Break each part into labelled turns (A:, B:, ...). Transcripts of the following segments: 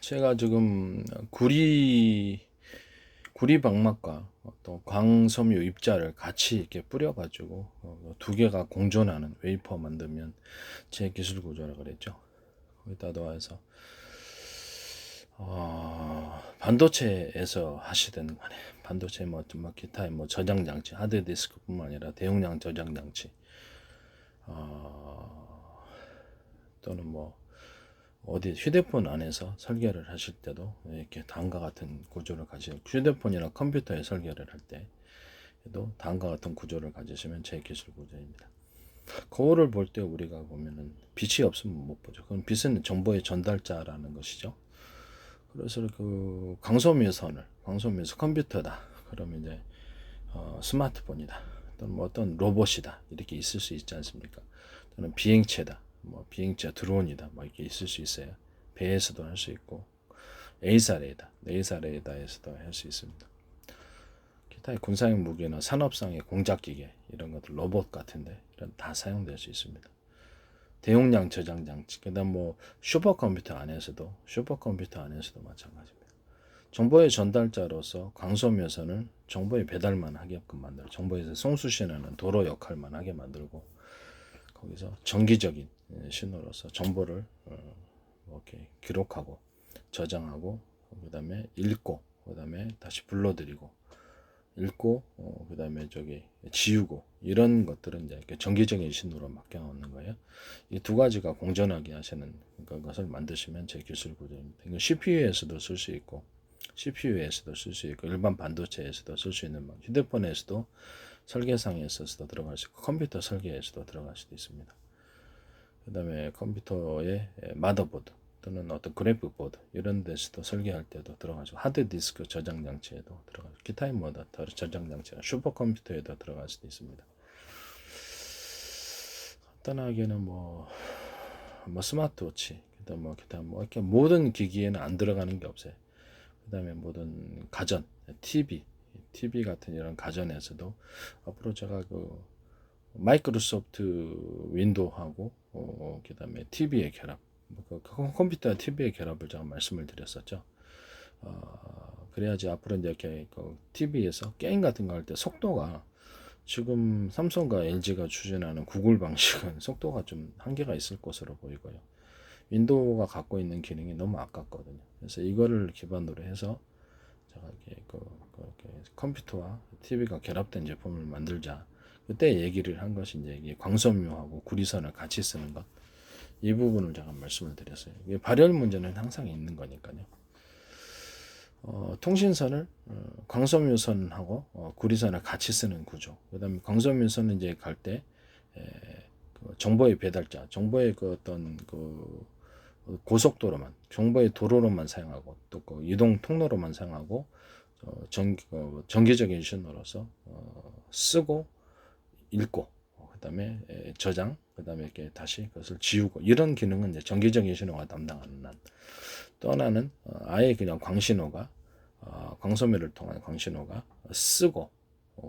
A: 제가 지금 구리 방막과 또 광섬유 입자를 같이 이렇게 뿌려가지고 두 개가 공존하는 웨이퍼 만들면 제 기술 구조라 그랬죠. 거기다 넣어서 반도체에서 하시던 간에 반도체 뭐 기타의 뭐 저장 장치, 하드 디스크뿐만 아니라 대용량 저장 장치, 또는 뭐 어디 휴대폰 안에서 설계를 하실 때도 이렇게 다음과 같은 구조를 가지고 휴대폰이나 컴퓨터에 설계를 할 때도 다음과 같은 구조를 가지시면 제 기술 구조입니다. 거울을 볼 때 우리가 보면은 빛이 없으면 못 보죠. 그럼 빛은 정보의 전달자라는 것이죠. 그래서 그 광소면서 컴퓨터다. 그러면 이제 스마트폰이다. 또는 뭐 어떤 로봇이다. 이렇게 있을 수 있지 않습니까? 또는 비행체다. 뭐 비행체 드론이다. 뭐 이렇게 있을 수 있어요. 배에서도 할 수 있고 에이사레이다에서도 할 수 있습니다. 기타의 군사용 무기나 산업상의 공작기계 이런 것들 로봇 같은데 이런 다 사용될 수 있습니다. 대용량 저장 장치, 그다음 뭐 슈퍼컴퓨터 안에서도 마찬가지입니다. 정보의 전달자로서 광소면선을 정보의 배달만 하게끔 만들고 정보에서 송수신하는 도로 역할만 하게 만들고 거기서 정기적인 신호로서 정보를 이렇게 기록하고 저장하고 그다음에 읽고 그다음에 다시 불러들이고 읽고 그다음에 저기 지우고 이런 것들은 이제 정기적인 신호로 맡겨 놓는 거예요. 이 두 가지가 공존하게 하시는 것을 만드시면 제 기술 구조입니다. 이거 CPU에서도 쓸 수 있고 일반 반도체에서도 쓸 수 있는 휴대폰에서도 설계상에서도 들어갈 수 있고 컴퓨터 설계에서도 들어갈 수도 있습니다. 그다음에 컴퓨터의 마더보드 또는 어떤 그래픽 보드 이런 데서도 설계할 때도 들어가죠. 하드 디스크 저장 장치에도 들어가죠. 기타의 뭐다 저장 장치나 슈퍼컴퓨터에도 들어갈 수도 있습니다. 간단하게는 뭐 스마트워치, 기타 뭐 이렇게 모든 기기에는 안 들어가는 게 없어요. 그다음에 모든 가전, TV 같은 이런 가전에서도 앞으로 제가 그 마이크로소프트 윈도우하고 그다음에 TV의 결합, 컴퓨터와 TV의 결합을 제가 말씀을 드렸었죠. 그래야지 앞으로 이제 이렇게 그 TV에서 게임 같은 거 할 때 속도가 지금 삼성과 LG가 추진하는 구글 방식은 속도가 좀 한계가 있을 것으로 보이고요. 윈도우가 갖고 있는 기능이 너무 아깝거든요. 그래서 이거를 기반으로 해서 제가 이렇게 이렇게 컴퓨터와 TV가 결합된 제품을 만들자. 그때 얘기를 한 것이 이제 광섬유하고 구리선을 같이 쓰는 것. 이 부분을 제가 말씀을 드렸어요. 발열 문제는 항상 있는 거니까요. 통신선을 광섬유선하고 구리선을 같이 쓰는 구조. 그다음에 광섬유선은 이제 갈 때 그 정보의 배달자, 정보의 그 어떤 그 고속도로만, 정보의 도로로만 사용하고 또 그 이동 통로로만 사용하고 정기적인 신호로서 쓰고 읽고 그다음에 저장 그다음에 이렇게 다시 그것을 지우고 이런 기능은 이제 정기적인 신호가 담당하는 한. 또 하나는 아예 그냥 광신호가 광소매를 통한 광신호가 쓰고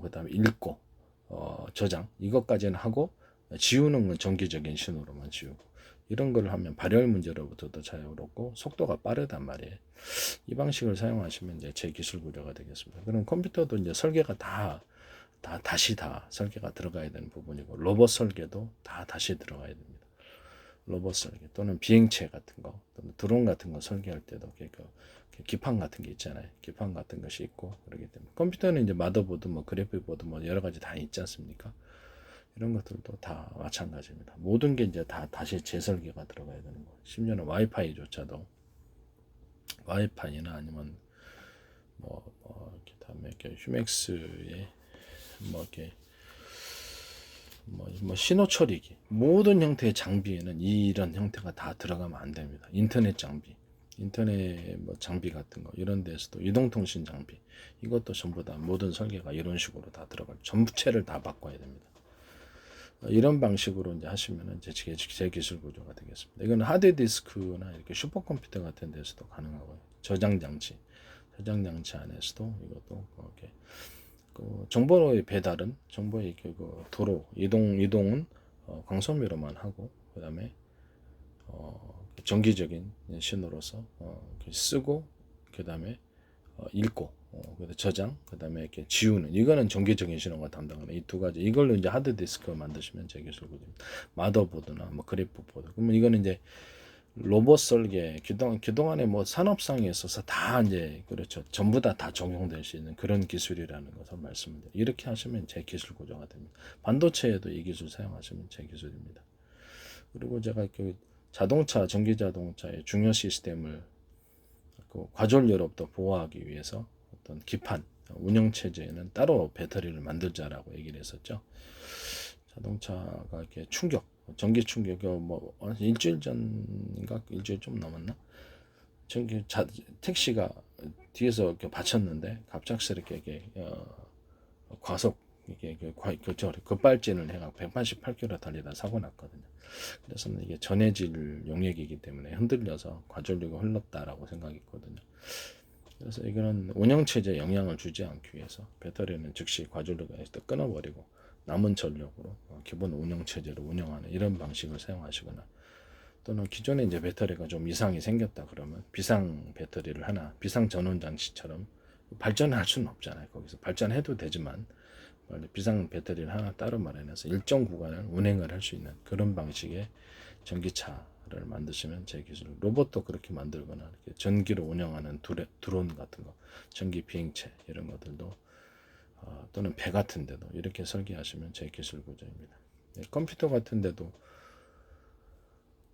A: 그다음에 읽고 저장 이것까지는 하고 지우는 건 정기적인 신호로만 지우고 이런 걸 하면 발열 문제로부터도 자유롭고 속도가 빠르단 말이에요. 이 방식을 사용하시면 이제 제 기술 구조가 되겠습니다. 그럼 컴퓨터도 이제 설계가 다시 설계가 들어가야 되는 부분이고 로봇 설계도 다시 들어가야 됩니다. 로봇 설계 또는 비행체 같은 거 또는 드론 같은 거 설계할 때도 기판 같은 게 있잖아요. 기판 같은 것이 있고 그러기 때문에 컴퓨터는 이제 마더보드 뭐 그래픽 보드 뭐 여러 가지 다 있지 않습니까? 이런 것들도 다 마찬가지입니다. 모든 게 이제 다시 재설계가 들어가야 되는 거예요. 심지어는 와이파이조차도 와이파이나 아니면 이렇게 다음에 이렇게 휴맥스에 이렇게 신호 처리기 모든 형태의 장비에는 이런 형태가 다 들어가면 안 됩니다. 인터넷 장비 같은 거 이런 데서도 이동통신 장비 이것도 전부 다 모든 설계가 이런 식으로 다 들어갈 전부체를 다 바꿔야 됩니다. 이런 방식으로 이제 하시면 이제 제 기술 구조가 되겠습니다. 이건 하드 디스크나 이렇게 슈퍼컴퓨터 같은 데서도 가능하고요. 저장 장치 안에서도 이것도 이렇게 그 정보의 배달은 정보의 그 도로 이동은 광섬유로만 하고 그다음에 정기적인 신호로서 쓰고 그다음에 읽고 그다음에 저장 그다음에 이렇게 지우는 이거는 정기적인 신호가 담당하는 이 두 가지 이걸로 이제 하드디스크 만드시면 제 기술거든요. 마더보드나 뭐 그래프보드 그러면 이거는 이제 로봇 설계 그동안에 뭐 산업상에 있어서 다 이제 그렇죠 전부 다 적용될 수 있는 그런 기술이라는 것을 말씀드려요. 이렇게 하시면 제 기술 구조가 됩니다. 반도체에도 이 기술 사용하시면 제 기술입니다. 그리고 제가 그 자동차 전기 자동차의 중요 시스템을 그 과전료로부터 보호하기 위해서 어떤 기판 운영 체제에는 따로 배터리를 만들자라고 얘기를 했었죠. 자동차가 이렇게 전기 충격 뭐 일주일 전인가 일주일 좀 넘었나? 택시가 뒤에서 이렇게 받쳤는데 갑작스럽게 이게 과속 이게 급발진을 해가 188km 달리다 사고 났거든요. 그래서 이게 전해질 용액이기 때문에 흔들려서 과전류가 흘렀다라고 생각했거든요. 그래서 이거는 운영체제에 영향을 주지 않기 위해서 배터리는 즉시 과전류가 끊어버리고 남은 전력으로 기본 운영체제로 운영하는 이런 방식을 사용하시거나 또는 기존에 이제 배터리가 좀 이상이 생겼다 그러면 비상 배터리를 하나 비상 전원 장치처럼 발전할 수는 없잖아요. 거기서 발전해도 되지만 비상 배터리를 하나 따로 마련해서 일정 구간을 운행을 할 수 있는 그런 방식의 전기차를 만드시면 제 기술 로봇도 그렇게 만들거나 이렇게 전기로 운영하는 드론 같은 거 전기 비행체 이런 것들도 또는 배 같은 데도 이렇게 설계하시면 제 기술 구조입니다. 컴퓨터 같은 데도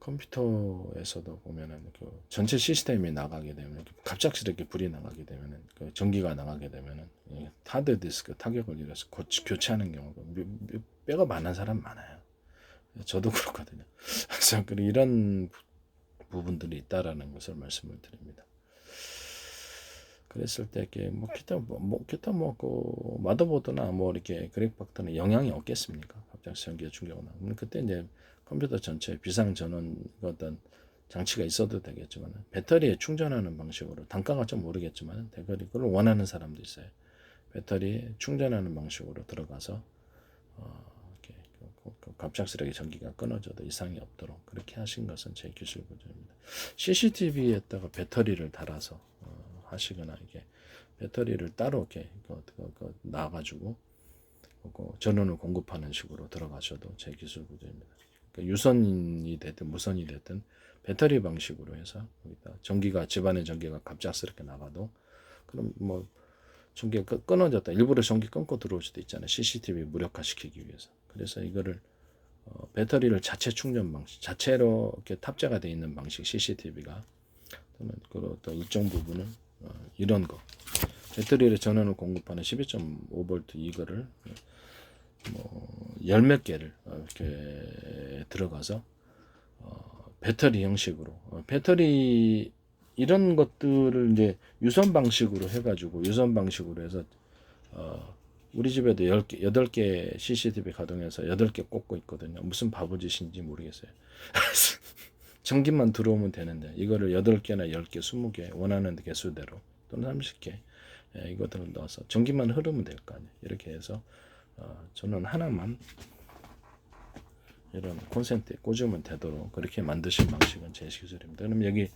A: 컴퓨터에서도 보면은 그 전체 시스템이 나가게 되면 갑작스럽게 불이 나가게 되면은 그 전기가 나가게 되면은 하드 디스크 타격을 입어서 교체하는 경우가 뼈가 많은 사람 많아요. 저도 그렇거든요. 그래서 이런 부분들이 있다라는 것을 말씀을 드립니다. 그랬을 때 이렇게 기타 그 마더보드나 뭐 이렇게 그래픽카드는 영향이 없겠습니까? 갑자기 전기가 충격을 나면 그때 이제 컴퓨터 전체에 비상 전원 어떤 장치가 있어도 되겠지만 배터리에 충전하는 방식으로 단가가 좀 오르겠지만 대거리 그걸 원하는 사람도 있어요. 배터리에 충전하는 방식으로 들어가서 이렇게 갑작스럽게 전기가 끊어져도 이상이 없도록 그렇게 하신 것은 제 기술 구조입니다. CCTV에다가 배터리를 달아서 하시거나 이게 배터리를 따로 이렇게 놔가지고 전원을 공급하는 식으로 들어가셔도 제 기술 구조입니다. 그러니까 유선이 됐든 무선이 됐든 배터리 방식으로 해서 전기가 집안의 전기가 갑작스럽게 나가도 그럼 뭐 전기가 끊어졌다 일부러 전기 끊고 들어올 수도 있잖아요. CCTV 무력화시키기 위해서. 그래서 이거를 배터리를 자체 충전 방식, 자체로 이렇게 탑재가 되어 있는 방식 CCTV가 또는 또 일정 부분은 이런 거 배터리를 전원을 공급하는 12.5V 이거를 뭐 열 몇 개를 이렇게 들어가서 배터리 형식으로 배터리 이런 것들을 이제 유선 방식으로 해가지고 유선 방식으로 해서 우리 집에도 10개, 8개 CCTV 가동해서 8개 꽂고 있거든요. 무슨 바보짓인지 모르겠어요. 전기만 들어오면 되는데 이거를 8개나 10개, 20개 원하는 개수대로 또는 30개 이것들을 넣어서 전기만 흐르면 될 거 아니에요. 이렇게 해서 저는 하나만 이런 콘센트에 꽂으면 되도록 그렇게 만드신 방식은 제 기술입니다. 그럼 여기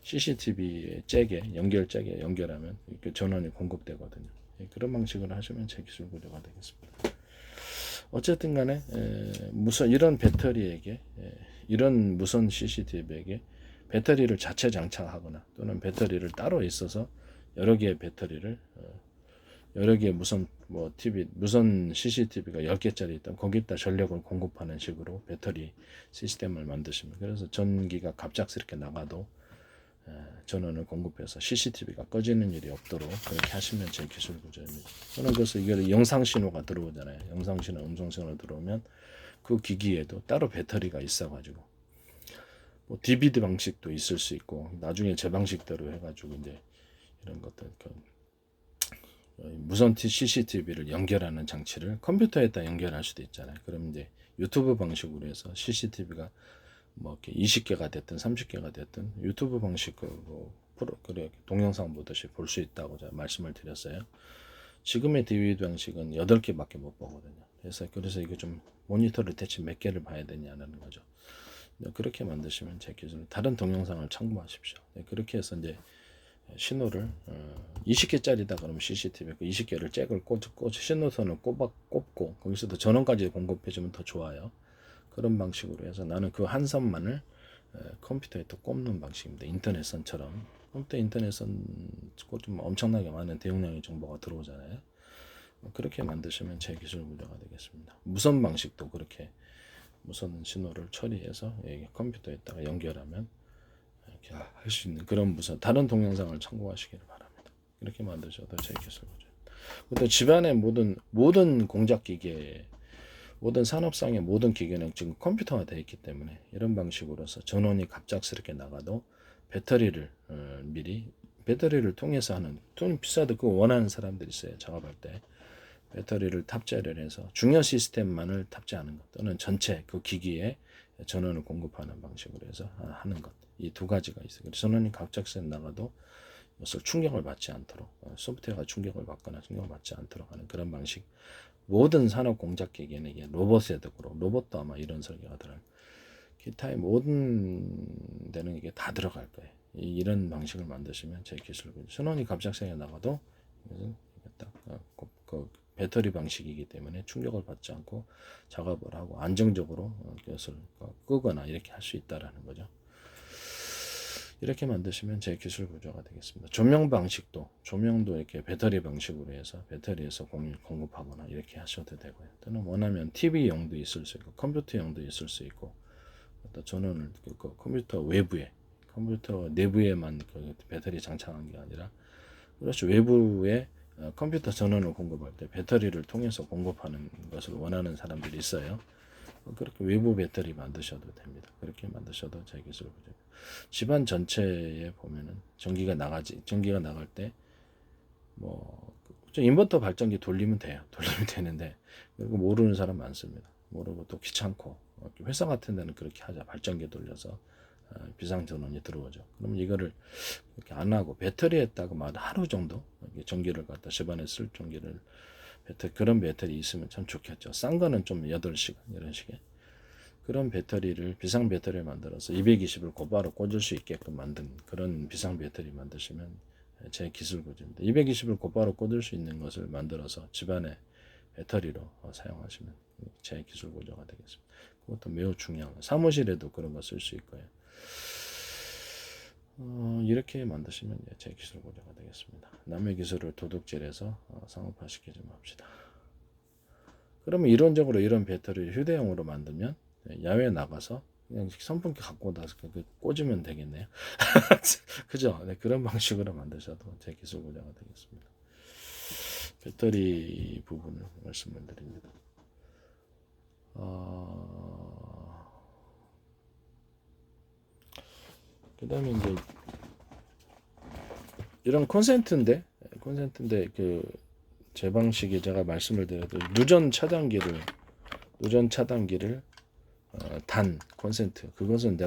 A: CCTV 잭에 연결하면 이렇게 전원이 공급되거든요. 그런 방식으로 하시면 제 기술 구조가 되겠습니다. 어쨌든 간에 이런 배터리에게 이런 무선 CCTV에게 배터리를 자체 장착하거나 또는 배터리를 따로 있어서 여러 개의 배터리를 여러 개의 무선 CCTV가 10개짜리 있다면 거기다 전력을 공급하는 식으로 배터리 시스템을 만드십니다. 그래서 전기가 갑작스럽게 나가도 전원을 공급해서 CCTV가 꺼지는 일이 없도록 그렇게 하시면 제 기술 구조입니다. 저는 그래서 이게 영상 신호가 들어오잖아요. 영상 신호, 음성 신호 들어오면 그 기기에도 따로 배터리가 있어가지고 뭐 DVD 방식도 있을 수 있고 나중에 제 방식대로 해가지고 이제 이런 것들 무선 CCTV를 연결하는 장치를 컴퓨터에다 연결할 수도 있잖아요. 그럼 이제 유튜브 방식으로 해서 CCTV가 뭐 이렇게 20개가 됐든 30개가 됐든 유튜브 방식 동영상 보듯이 볼 수 있다고 제가 말씀을 드렸어요. 지금의 DVD 방식은 8개밖에 못 보거든요. 그래서 이거 좀 모니터를 대체 몇 개를 봐야 되냐는 거죠. 그렇게 만드시면 제 기술 다른 동영상을 참고하십시오. 그렇게 해서 이제 신호를 20개짜리다 그러면 CCTV 그 20개를 잭을 꽂고 신호선을 꼽고 거기서도 전원까지 공급해주면 더 좋아요. 그런 방식으로 해서 나는 그 한 선만을 컴퓨터에 또 꼽는 방식입니다. 인터넷선처럼. 컴퓨터 인터넷선 꽂으면 엄청나게 많은 대용량의 정보가 들어오잖아요. 그렇게 만드시면 제 기술 구조가 되겠습니다. 무선 방식도 그렇게 무선 신호를 처리해서 컴퓨터에다가 연결하면 이렇게 할 수 있는 그런 무선 다른 동영상을 참고하시기를 바랍니다. 이렇게 만드셔도 제 기술 구조. 또 집안의 모든 공작 기계 모든 산업상의 모든 기계는 지금 컴퓨터가 되어 있기 때문에 이런 방식으로서 전원이 갑작스럽게 나가도 배터리를 미리 배터리를 통해서 하는 돈이 비싸도 그거 원하는 사람들이 있어요. 작업할 때 배터리를 탑재를 해서 중요 시스템만을 탑재하는 것 또는 전체 그 기기에 전원을 공급하는 방식으로 해서 하는 것 이 두 가지가 있어요. 그래서 전원이 갑작스럽게 나가도 이것을 충격을 받지 않도록 소프트웨어가 충격을 받거나 충격을 받지 않도록 하는 그런 방식 모든 산업 공작 기계는 이게 로봇에 되고 로봇도 아마 이런 설계가 들어요. 기타의 모든 데는 이게 다 들어갈 거예요. 이런 방식을 만드시면 제 기술을 전원이 갑작스럽게 나가도 딱 그 배터리 방식이기 때문에 충격을 받지 않고 작업을 하고 안정적으로 그것을 끄거나 이렇게 할 수 있다라는 거죠. 이렇게 만드시면 제 기술 구조가 되겠습니다. 조명 방식도 조명도 이렇게 배터리 방식으로 해서 배터리에서 공급하거나 이렇게 하셔도 되고요. 또는 원하면 TV용도 있을 수 있고 컴퓨터용도 있을 수 있고 또 전원을 그 컴퓨터 외부에 컴퓨터 내부에만 그 배터리 장착한 게 아니라 그렇죠. 외부에 컴퓨터 전원을 공급할 때 배터리를 통해서 공급하는 것을 원하는 사람들이 있어요. 그렇게 외부 배터리 만드셔도 됩니다. 그렇게 만드셔도 제 기술 구조. 집안 전체에 보면은 전기가 나갈 때 뭐 인버터 발전기 돌리면 돼요. 돌리면 되는데 그리고 모르는 사람 많습니다. 모르고 또 귀찮고 회사 같은 데는 그렇게 하자. 발전기 돌려서 비상 전원이 들어오죠. 그러면 이거를 이렇게 안 하고 배터리에다가 하루 정도 전기를 갖다 집안에 쓸 전기를 그런 배터리 있으면 참 좋겠죠. 싼 거는 좀 8시간 이런 식의 그런 배터리를 비상 배터리를 만들어서 220을 곧바로 꽂을 수 있게끔 만든 그런 비상 배터리 만드시면 제 기술 구조입니다. 220을 곧바로 꽂을 수 있는 것을 만들어서 집안에 배터리로 사용하시면 제 기술 구조가 되겠습니다. 그것도 매우 중요한 사무실에도 그런 거 쓸 수 있고요. 이렇게 만드시면 제 기술 구조가 되겠습니다. 남의 기술을 도둑질해서 상업화시키지 맙시다. 그러면 이론적으로 이런 배터리를 휴대용으로 만들면 야외에 나가서 그냥 선풍기 갖고 나서 꽂으면 되겠네요. 그죠? 네, 그런 방식으로 만드셔도 제 기술 구조가 되겠습니다. 배터리 부분을 말씀을 드립니다. 그 다음에 이제 이런 콘센트인데 그 제 방식이 제가 말씀을 드려도 누전 차단기를 단 콘센트 그것은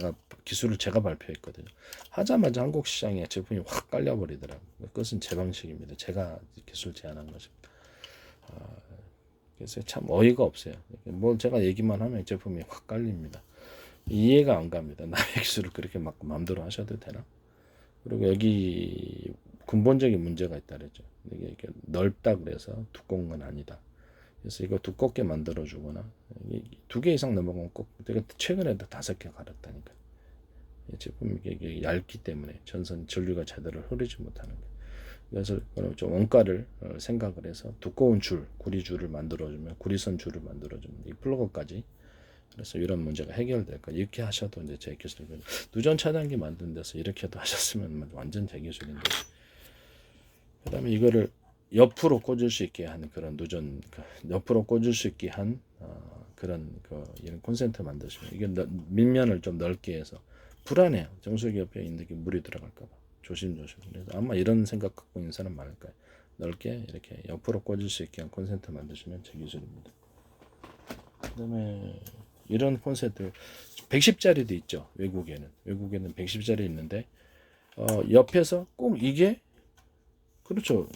A: 기술을 제가 발표했거든요. 하자마자 한국 시장에 제품이 확 깔려버리더라고요. 그것은 제 방식입니다. 제가 기술 제안한 것입니다. 그래서 참 어이가 없어요. 뭐 제가 얘기만 하면 제품이 확 깔립니다. 이해가 안 갑니다. 남의 기술을 그렇게 막 마음대로 하셔도 되나? 그리고 여기 근본적인 문제가 있다 그랬죠. 이게 넓다 그래서 두꺼운 건 아니다. 그래서 이거 두껍게 만들어 주거나 2개 이상 넘어가면 꼭 내가 최근에도 5개 갈았다니까. 이 제품이 이게 얇기 때문에 전류가 제대로 흐르지 못하는 거예요. 그래서 좀 원가를 생각을 해서 두꺼운 구리줄을 만들어주면 구리선 줄을 만들어주면 이 플러그까지 그래서 이런 문제가 해결될 거 이렇게 하셔도 이제 제 기술이고 누전 차단기 만든 데서 이렇게도 하셨으면 완전 제 기술인데 그다음에 이거를 옆으로 꽂을 수 있게 하는 그런 옆으로 꽂을 수 있게 한 그런 이런 콘센트 만드시면 이게 밑면을 좀 넓게 해서 불안해요. 정수기 옆에 있는 게 물이 들어갈까봐 조심조심. 그래서 아마 이런 생각 갖고 있는 사람 많을 거예요. 넓게 이렇게 옆으로 꽂을 수 있게 한 콘센트 만드시면 제 기술입니다. 그다음에 이런 콘센트 110짜리도 있죠. 외국에는 110짜리 있는데 옆에서 꼭 이게 그렇죠.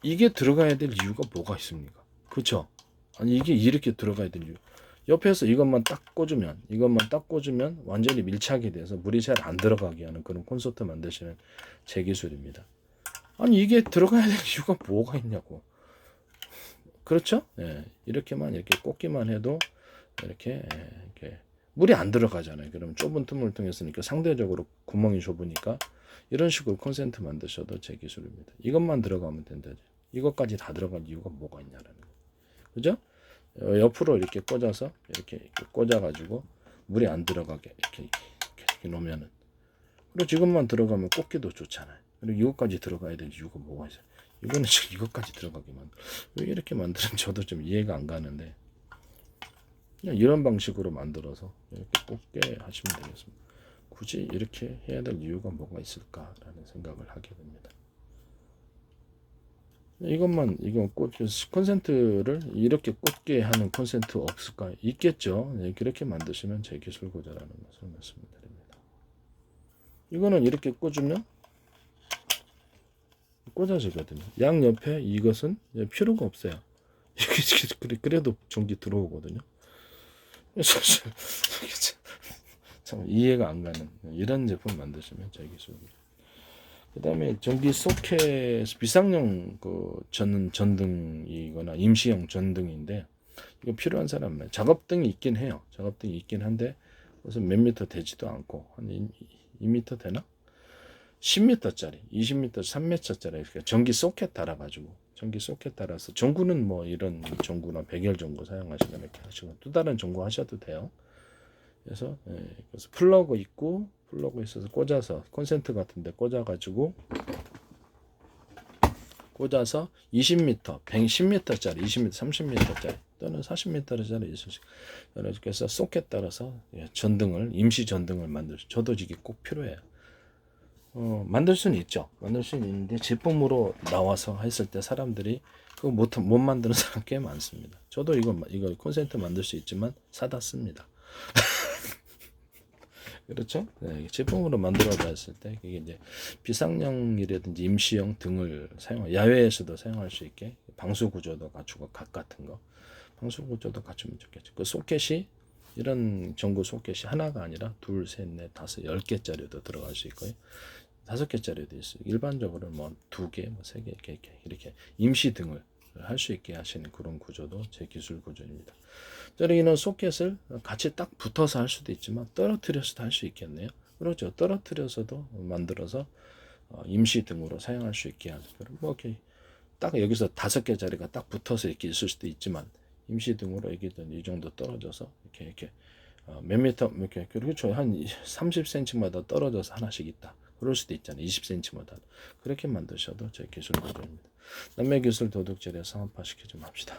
A: 이게 들어가야 될 이유가 뭐가 있습니까? 그렇죠? 아니 이게 이렇게 들어가야 될 이유. 옆에서 이것만 딱 꽂으면 완전히 밀착이 돼서 물이 잘 안 들어가게 하는 그런 콘서트 만드시는 제 기술입니다. 아니 이게 들어가야 될 이유가 뭐가 있냐고. 그렇죠? 예, 이렇게만 이렇게 꽂기만 해도 이렇게 물이 안 들어가잖아요. 그럼 좁은 틈을 통해서니까 상대적으로 구멍이 좁으니까 이런 식으로 콘센트 만드셔도 제 기술입니다. 이것만 들어가면 된다. 이것까지 다 들어갈 이유가 뭐가 있냐라는 거. 그죠? 옆으로 이렇게 꽂아서 이렇게 꽂아가지고 물이 안 들어가게 이렇게 놓으면은, 그리고 지금만 들어가면 꽂기도 좋잖아요. 그리고 이것까지 들어가야 될 이유가 뭐가 있어요? 이거는 지금 이것까지 들어가게 만들. 왜 이렇게 만드는 저도 좀 이해가 안 가는데, 그냥 이런 방식으로 만들어서 이렇게 꽂게 하시면 되겠습니다. 굳이 이렇게 해야 될 이유가 뭐가 있을까라는 생각을 하게 됩니다. 이거 콘센트를 이렇게 꽂게 하는 콘센트 없을까? 있겠죠. 네, 그렇게 만드시면 제 기술 고자라는 것을 말씀드립니다. 이거는 이렇게 꽂으면 꽂아지거든요. 양 옆에 이것은 필요가 없어요. 그래도 전기 들어오거든요. 참 이해가 안 가는 이런 제품 만드시면 제 기술입니다. 그 다음에 전기 소켓 비상용 전등이거나 임시용 전등인데, 이거 필요한 사람은 작업등이 있긴 해요. 작업등이 있긴 한데 무슨 몇 미터 되지도 않고 한 2미터 되나? 10m짜리, 20m, 3m짜리 전기 소켓 달아가지고, 전기 소켓 달아서 전구는 뭐 이런 전구나 백열 전구 사용하시면 이렇게 하시고 또 다른 전구 하셔도 돼요. 그래서 플러그 있고, 플러그 있어서 꽂아서 콘센트 같은데 꽂아가지고 20m, 110m짜리, 20m, 30m짜리 또는 40m짜리 있으시. 이렇게 해서 소켓 따라서 전등을, 임시 전등을 저도 이게 꼭 필요해요. 만들 수는 있죠. 만들 수는 있는데 제품으로 나와서 했을 때 사람들이 그거 못 만드는 사람 꽤 많습니다. 저도 이거 콘센트 만들 수 있지만 사다 씁니다. 그렇죠? 네, 제품으로 만들어 봤을 때 이게 이제 비상용이라든지 임시용 등을 야외에서도 사용할 수 있게 방수 구조도 갖추고 각 같은 거 방수 구조도 갖추면 좋겠죠. 그 소켓이 이런 전구 소켓이 하나가 아니라 둘, 셋, 넷, 다섯, 10개짜리도 들어갈 수 있고요. 5개짜리도 있어요. 일반적으로 뭐 2개, 뭐 3개 이렇게 임시 등을 할 수 있게 하시는 그런 구조도 제 기술 구조입니다. 저기는 소켓을 같이 딱 붙어서 할 수도 있지만 떨어뜨려서도 할 수 있겠네요. 그렇죠. 떨어뜨려서도 만들어서 임시 등으로 사용할 수 있게 하는, 뭐 이렇게 딱 여기서 5개짜리가 딱 붙어서 이렇게 있을 수도 있지만 임시 등으로 이 정도 떨어져서 이렇게 몇 미터 이렇게, 그렇죠. 한 30cm마다 떨어져서 하나씩 있다. 그럴 수도 있잖아요. 20cm마다. 그렇게 만드셔도 제 기술 구조입니다. 남의 기술 도둑질에 상업화 시키지 맙시다.